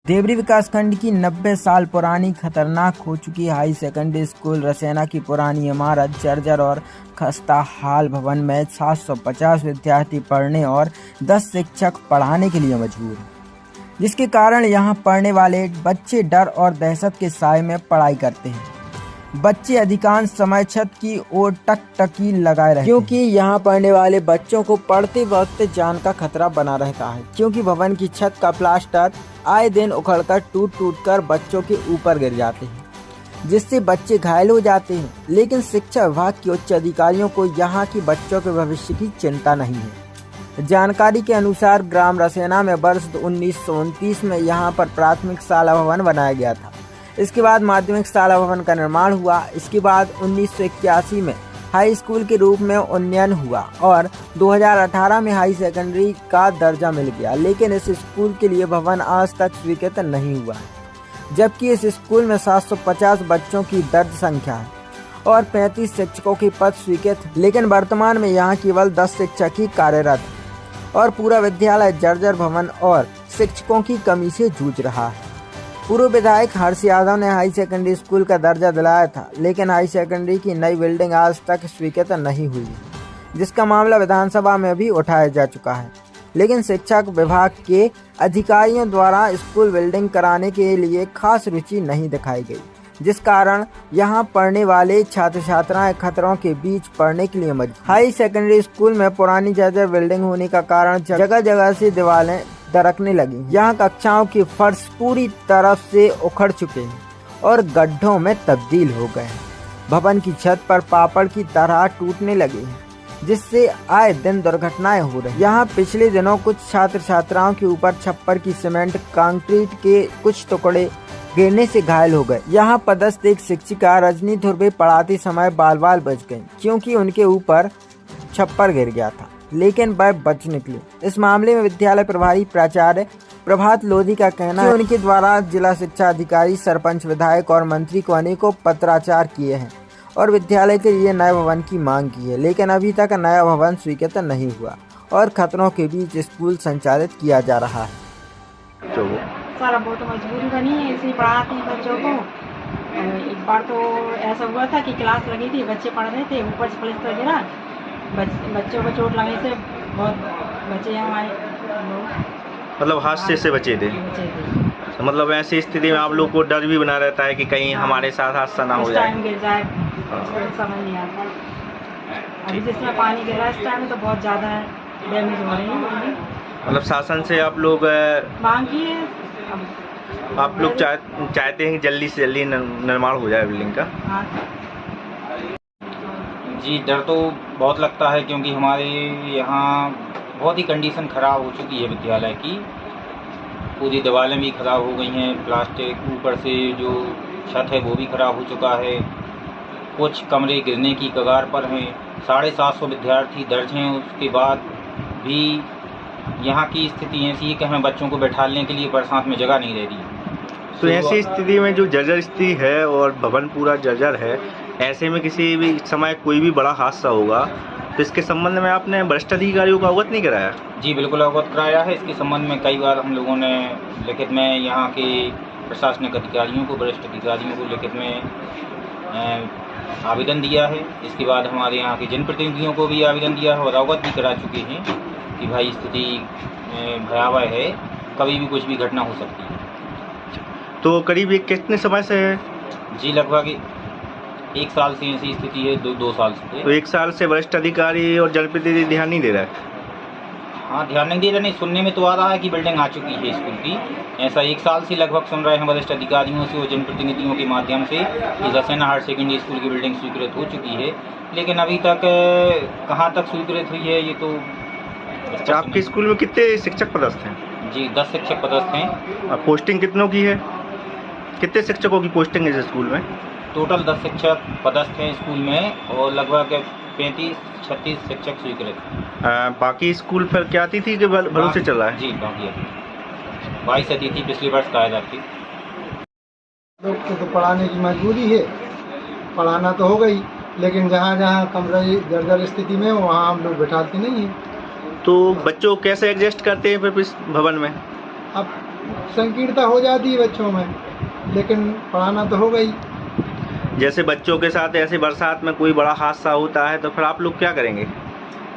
देवरी विकासखंड की 90 साल पुरानी खतरनाक हो चुकी हाई सेकेंडरी स्कूल रसैना की पुरानी इमारत जर्जर और खस्ता हाल भवन में 750 विद्यार्थी पढ़ने और 10 शिक्षक पढ़ाने के लिए मजबूर हैं, जिसके कारण यहां पढ़ने वाले बच्चे डर और दहशत के साए में पढ़ाई करते हैं। बच्चे अधिकांश समय छत की ओर टकटकी लगाए रहते हैं, क्योंकि यहाँ पढ़ने वाले बच्चों को पढ़ते वक्त जान का खतरा बना रहता है, क्योंकि भवन की छत का प्लास्टर आए दिन उखड़कर टूट कर बच्चों के ऊपर गिर जाते हैं, जिससे बच्चे घायल हो जाते हैं। लेकिन शिक्षा विभाग के उच्च अधिकारियों को यहाँ की बच्चों के भविष्य की चिंता नहीं है। जानकारी के अनुसार ग्राम रसैना में वर्ष 1929 में यहाँ पर प्राथमिक शाला भवन बनाया गया था। इसके बाद माध्यमिक शाला भवन का निर्माण हुआ। इसके बाद 1981 में हाई स्कूल के रूप में उन्नयन हुआ और 2018 में हाई सेकेंडरी का दर्जा मिल गया। लेकिन इस स्कूल के लिए भवन आज तक स्वीकृत नहीं हुआ है, जबकि इस स्कूल में 750 बच्चों की दर्ज संख्या है और 35 शिक्षकों के पद स्वीकृत हैं। लेकिन वर्तमान में यहाँ केवल 10 शिक्षक ही कार्यरत हैं और पूरा विद्यालय जर्जर भवन और शिक्षकों की कमी से जूझ रहा है। पूर्व विधायक हर्ष यादव ने हाई सेकेंडरी स्कूल का दर्जा दिलाया था, लेकिन हाई सेकेंडरी की नई बिल्डिंग आज तक स्वीकृत नहीं हुई है, जिसका मामला विधानसभा में भी उठाया जा चुका है। लेकिन शिक्षा विभाग के अधिकारियों द्वारा स्कूल बिल्डिंग कराने के लिए खास रुचि नहीं दिखाई गई, जिस कारण यहाँ पढ़ने वाले छात्र छात्राएं खतरों के बीच पढ़ने के लिए मजबूर। हाई सेकेंडरी स्कूल में पुरानी जर्जर बिल्डिंग होने का कारण जगह जगह से दीवारें दरकने लगी। यहाँ कक्षाओं के फर्श पूरी तरफ से उखड़ चुके हैं और गड्ढों में तब्दील हो गए हैं। भवन की छत पर पापड़ की तरह टूटने लगे हैं, जिससे आए दिन दुर्घटनाएं हो रही। यहाँ पिछले दिनों कुछ छात्र छात्राओं के ऊपर छप्पर की सीमेंट कंक्रीट के कुछ टुकड़े गिरने से घायल हो गए। यहाँ पदस्थ एक शिक्षिका रजनी धुर्वे पढ़ाते समय बाल बच गयी, क्योंकि उनके ऊपर छप्पर गिर गया था, लेकिन वह बच निकली। इस मामले में विद्यालय प्रभारी प्राचार्य प्रभात लोधी का कहना है कि उनके द्वारा जिला शिक्षा अधिकारी, सरपंच, विधायक और मंत्री को अनेकों पत्राचार किए हैं और विद्यालय के लिए नए भवन की मांग की है, लेकिन अभी तक नया भवन स्वीकृत नहीं हुआ और खतरों के बीच स्कूल संचालित किया जा रहा है। सर अब वो तो मजबूरी बनी है, इसी पढ़ाते हैं बच्चों को। एक बार तो ऐसा हुआ था कि क्लास लगी थी, बच्चे पढ़ रहे थे, ऊपर से प्लास्टर गिरा, बच्चों को चोट लगने से बहुत बचे हमारे। मतलब हादसे से बचे थे। तो मतलब ऐसी स्थिति में आप लोग को डर भी बना रहता है कि कहीं हमारे साथ हादसा ना हो जाए, टाइम गिर जाए, समझ नहीं आता। अभी जिसमें पानी गिरा इस टाइम तो बहुत ज़्यादा डैमेज हो रही है। मतलब शासन से आप लोग मांग की है, आप लोग चाहते हैं कि जल्दी से जल्दी निर्माण हो जाए बिल्डिंग का। हाँ। जी डर तो बहुत लगता है, क्योंकि हमारे यहाँ बहुत ही कंडीशन ख़राब हो चुकी है विद्यालय की। पूरी दीवारें भी ख़राब हो गई हैं, प्लास्टिक ऊपर से जो छत है वो भी ख़राब हो चुका है, कुछ कमरे गिरने की कगार पर हैं। 750 विद्यार्थी दर्ज हैं, उसके बाद भी यहाँ की स्थिति ऐसी है कि हमें बच्चों को बैठाने के लिए बरसात में जगह नहीं रह रही है। तो ऐसी स्थिति में जो जर्जर स्थिति है और भवन पूरा जर्जर है, ऐसे में किसी भी समय कोई भी बड़ा हादसा होगा, तो इसके संबंध में आपने वरिष्ठ अधिकारियों को अवगत नहीं कराया? जी बिल्कुल अवगत कराया है। इसके संबंध में कई बार हम लोगों ने लिखित में यहाँ के प्रशासनिक अधिकारियों को, वरिष्ठ अधिकारियों को लिखित में आवेदन दिया है। इसके बाद हमारे यहाँ के जनप्रतिनिधियों को भी आवेदन दिया है और अवगत भी करा चुके हैं कि भाई स्थिति भयावह है, कभी भी कुछ भी घटना हो सकती है। तो करीब कितने समय से है? जी लगभग 1 साल से ऐसी स्थिति है, 2 साल से। तो 1 साल से वरिष्ठ अधिकारी और जनप्रतिनिधि ध्यान नहीं दे रहा है? हाँ ध्यान नहीं दे रहे, नहीं सुनने में तो आ रहा है कि बिल्डिंग आ चुकी है स्कूल की। ऐसा 1 साल से लगभग सुन रहे हैं वरिष्ठ अधिकारियों से और जनप्रतिनिधियों के माध्यम से कि रसैना हायर सेकेंडरी स्कूल की बिल्डिंग स्वीकृत हो चुकी है, लेकिन अभी तक कहाँ तक स्वीकृत हुई है ये तो। आपके स्कूल में कितने शिक्षक पदस्थ हैं? जी 10 शिक्षक पदस्थ हैं। पोस्टिंग कितनों की है? कितने शिक्षकों की पोस्टिंग है इस स्कूल में? टोटल 10 शिक्षक पदस्थ हैं स्कूल में और लगभग 35-36 शिक्षक स्वीकृत। बाकी स्कूल पर क्या आती थी कि भरोसे चल रहा है? जी बाकी 22 अतिथि पिछली वर्ष का आया थी। लोग को तो पढ़ाने की मजबूरी है, पढ़ाना तो हो गई, लेकिन जहाँ जहाँ कमरे जर्जर स्थिति में वहाँ हम लोग बैठाते नहीं हैं। तो बच्चों कैसे एडजस्ट करते हैं फिर इस भवन में? अब संकीर्णता हो जाती है बच्चों में, लेकिन पढ़ाना तो हो गई। जैसे बच्चों के साथ ऐसे बरसात में कोई बड़ा हादसा होता है तो फिर आप लोग क्या करेंगे?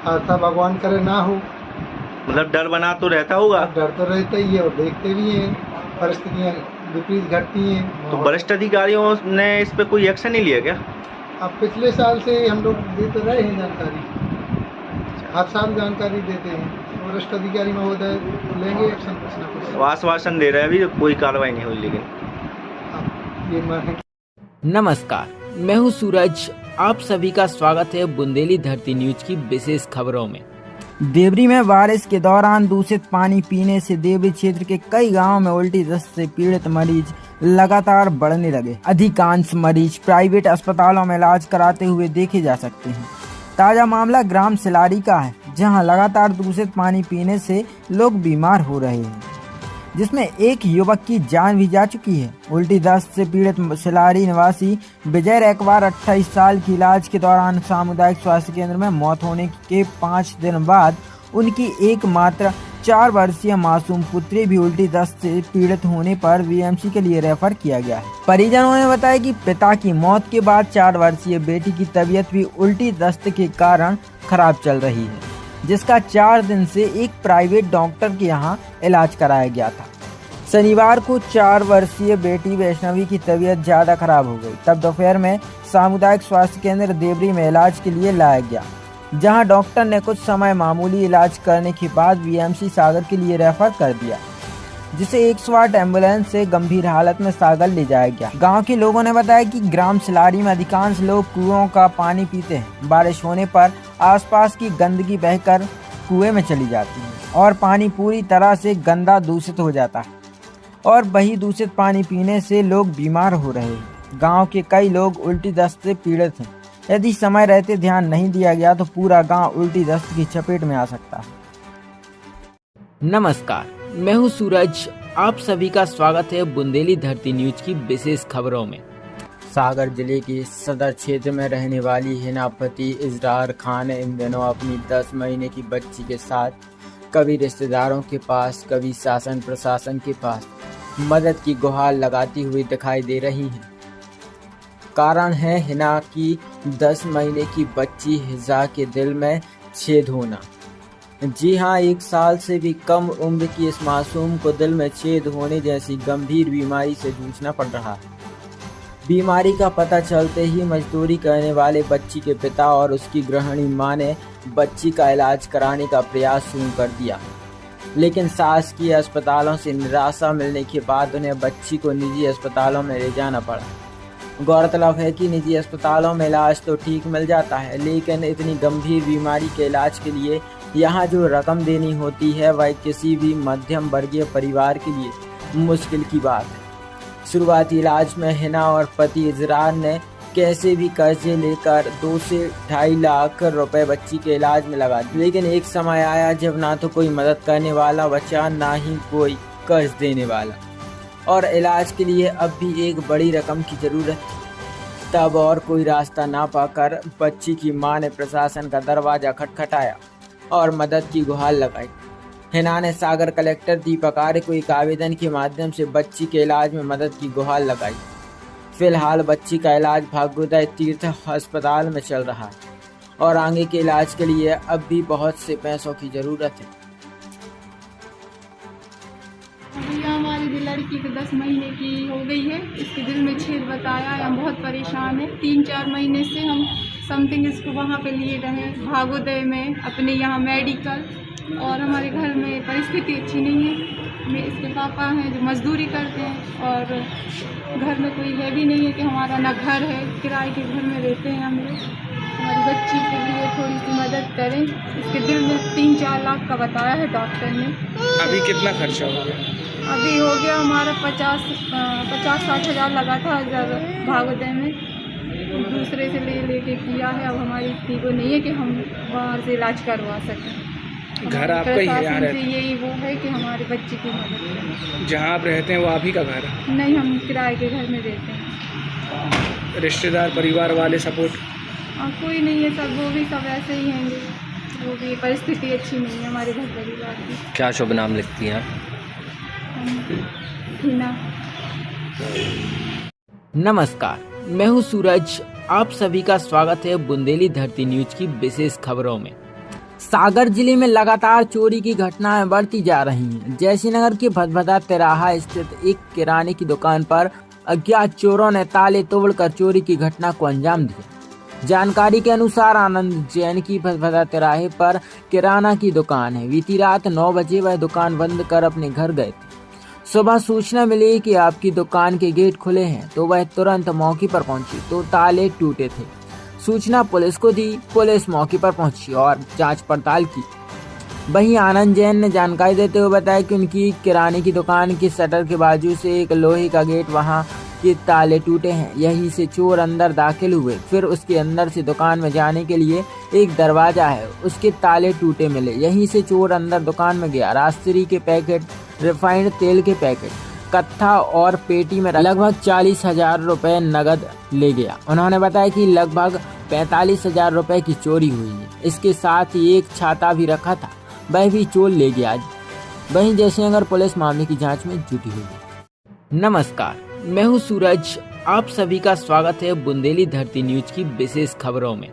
हादसा भगवान करे ना हो। मतलब डर बना तो रहता होगा। डर तो रहता ही है और देखते भी हैं, परिस्थितियाँ विपरीत घटती हैं। तो वरिष्ठ अधिकारियों ने इस पे कोई एक्शन नहीं लिया क्या? अब पिछले साल से हम लोग देते रहे हैं जानकारी, हर साल जानकारी देते हैं। वरिष्ठ अधिकारी महोदय लेंगे एक्शन कुछ ना कुछ। आश्वासन दे रहे हैं अभी कोई कार्रवाई नहीं हुई, लेकिन अब ये मैं नमस्कार, मैं हूं सूरज। आप सभी का स्वागत है बुंदेली धरती न्यूज की विशेष खबरों में। देवरी में बारिश के दौरान दूषित पानी पीने से देवरी क्षेत्र के कई गांवों में उल्टी दस्त से पीड़ित मरीज लगातार बढ़ने लगे। अधिकांश मरीज प्राइवेट अस्पतालों में इलाज कराते हुए देखे जा सकते हैं। ताजा मामला ग्राम सिलारी का है, जहां लगातार दूषित पानी पीने से लोग बीमार हो रहे हैं, जिसमें एक युवक की जान भी जा चुकी है। उल्टी दस्त से पीड़ित सिलारी निवासी विजय रैकवार 28 साल की इलाज के दौरान सामुदायिक स्वास्थ्य केंद्र में मौत होने के 5 दिन बाद उनकी एकमात्र 4 वर्षीय मासूम पुत्री भी उल्टी दस्त से पीड़ित होने पर बीएमसी के लिए रेफर किया गया है। परिजनों ने बताया कि पिता की मौत के बाद 4 वर्षीय बेटी की तबीयत भी उल्टी दस्त के कारण खराब चल रही है, जिसका 4 दिन से एक प्राइवेट डॉक्टर के यहाँ इलाज कराया गया था। शनिवार को 4 वर्षीय बेटी वैष्णवी की तबीयत ज़्यादा खराब हो गई। तब दोपहर में सामुदायिक स्वास्थ्य केंद्र देवरी में इलाज के लिए लाया गया, जहां डॉक्टर ने कुछ समय मामूली इलाज करने के बाद बीएमसी सागर के लिए रेफर कर दिया, जिसे 108 एम्बुलेंस से गंभीर हालत में सागर ले जाया गया। गांव के लोगों ने बताया कि ग्राम सिलारी में अधिकांश लोग कुओं का पानी पीते हैं। बारिश होने पर आसपास की गंदगी बहकर कुएं में चली जाती है और पानी पूरी तरह से गंदा दूषित हो जाता है, और वही दूषित पानी पीने से लोग बीमार हो रहे हैं। गांव के कई लोग उल्टी दस्त से पीड़ित हैं। यदि समय रहते ध्यान नहीं दिया गया तो पूरा गांव उल्टी दस्त की चपेट में आ सकता है। नमस्कार, मैं हूं सूरज। आप सभी का स्वागत है बुंदेली धरती न्यूज की विशेष खबरों में। सागर जिले के सदर क्षेत्र में रहने वाली हिना पति इजरार खान इन दिनों अपनी 10 महीने की बच्ची के साथ कभी रिश्तेदारों के पास, कभी शासन प्रशासन के पास मदद की गुहार लगाती हुई दिखाई दे रही है। कारण है हिना की 10 महीने की बच्ची हिजा के दिल में छेद होना। जी हाँ, 1 साल से भी कम उम्र की इस मासूम को दिल में छेद होने जैसी गंभीर बीमारी से जूझना पड़ रहा है। बीमारी का पता चलते ही मजदूरी करने वाले बच्ची के पिता और उसकी गृहिणी मां ने बच्ची का इलाज कराने का प्रयास शुरू कर दिया, लेकिन शासकीय अस्पतालों से निराशा मिलने के बाद उन्हें बच्ची को निजी अस्पतालों में ले जाना पड़ा। गौरतलब है कि निजी अस्पतालों में इलाज तो ठीक मिल जाता है, लेकिन इतनी गंभीर बीमारी के इलाज के लिए यहाँ जो रकम देनी होती है वह किसी भी मध्यम वर्गीय परिवार के लिए मुश्किल की बात है। शुरुआती इलाज में हिना और पति इजरार ने कैसे भी कर्जे लेकर 2 से 2.5 लाख रुपए बच्ची के इलाज में लगा दिए, लेकिन एक समय आया जब ना तो कोई मदद करने वाला बचा, ना ही कोई कर्ज देने वाला, और इलाज के लिए अब भी एक बड़ी रकम की ज़रूरत थी। तब और कोई रास्ता ना पाकर बच्ची की मां ने प्रशासन का दरवाज़ा खटखटाया और मदद की गुहार लगाई। हिना ने सागर कलेक्टर दीपक आर्य को एक आवेदन के माध्यम से बच्ची के इलाज में मदद की गुहार लगाई। फिलहाल बच्ची का इलाज भाग्योदय तीर्थ अस्पताल में चल रहा है और आगे के इलाज के लिए अब भी बहुत से पैसों की ज़रूरत है। हमारी लड़की को 10 महीने की हो गई है। इसके दिल में छेद बताया, हम बहुत परेशान है। 3-4 महीने से हम समथिंग इसको वहाँ पे लिए रहे भागोदय में, अपने यहाँ मेडिकल, और हमारे घर में परिस्थिति अच्छी नहीं है। इसके पापा हैं जो मजदूरी करते हैं और घर में कोई है भी नहीं है कि हमारा ना घर है, किराए के घर में रहते हैं हम लोग। हमारी बच्ची के लिए थोड़ी सी मदद करें। इसके दिल में 3-4 लाख का बताया है डॉक्टर ने। अभी कितना खर्चा हो गया? अभी हो गया हमारा 50-60 हज़ार लगा था जब भागोदय में, दूसरे से लेके किया है। अब हमारी इतनी को नहीं है कि हम वहाँ से इलाज करवा सकें। घर आपका ही है? यहाँ रहते यही वो है कि हमारे बच्चे की मदद करें। जहाँ आप रहते हैं वो आप ही का घर है? नहीं, हम किराए के घर में रहते हैं। रिश्तेदार परिवार वाले सपोर्ट? कोई नहीं है, सब वो भी सब ऐसे ही हैं। वो भी परिस्थिति अच्छी नहीं है हमारे घर परिवार की। क्या शुभ नाम लिखती हैं? नाम हिना। नमस्कार, मैं हूं सूरज। आप सभी का स्वागत है बुंदेली धरती न्यूज की विशेष खबरों में। सागर जिले में लगातार चोरी की घटनाएं बढ़ती जा रही हैं। जयश्रीनगर के भदभदा तिराहा स्थित एक किराने की दुकान पर अज्ञात चोरों ने ताले तोड़कर चोरी की घटना को अंजाम दिया। जानकारी के अनुसार आनंद जैन की भदभदा तिराहे पर किराना की दुकान है। बीती रात 9 बजे वह दुकान बंद कर अपने घर गए थे। सुबह सूचना मिली कि आपकी दुकान के गेट खुले हैं तो वह तुरंत मौके पर पहुंची तो ताले टूटे थे। सूचना पुलिस को दी। पुलिस मौके पर पहुंची और जांच पड़ताल की। वहीं आनंद जैन ने जानकारी देते हुए बताया कि उनकी किराने की दुकान के शटर के बाजू से एक लोहे का गेट वहां के ताले टूटे हैं। यहीं से चोर अंदर दाखिल हुए। फिर उसके अंदर से दुकान में जाने के लिए एक दरवाजा है, उसके ताले टूटे मिले। यहीं से चोर अंदर दुकान में गया। राजश्री के पैकेट, रिफाइंड तेल के पैकेट, कत्था और पेटी में लगभग 40,000 रुपए नगद ले गया। उन्होंने बताया कि लगभग 45,000 रुपए की चोरी हुई है। इसके साथ ही एक छाता भी रखा था, वह भी चोर ले गया। वहीं जयश्रीनगर पुलिस मामले की जांच में जुटी हुई है। नमस्कार, मैं हूं सूरज। आप सभी का स्वागत है बुंदेली धरती न्यूज की विशेष खबरों में।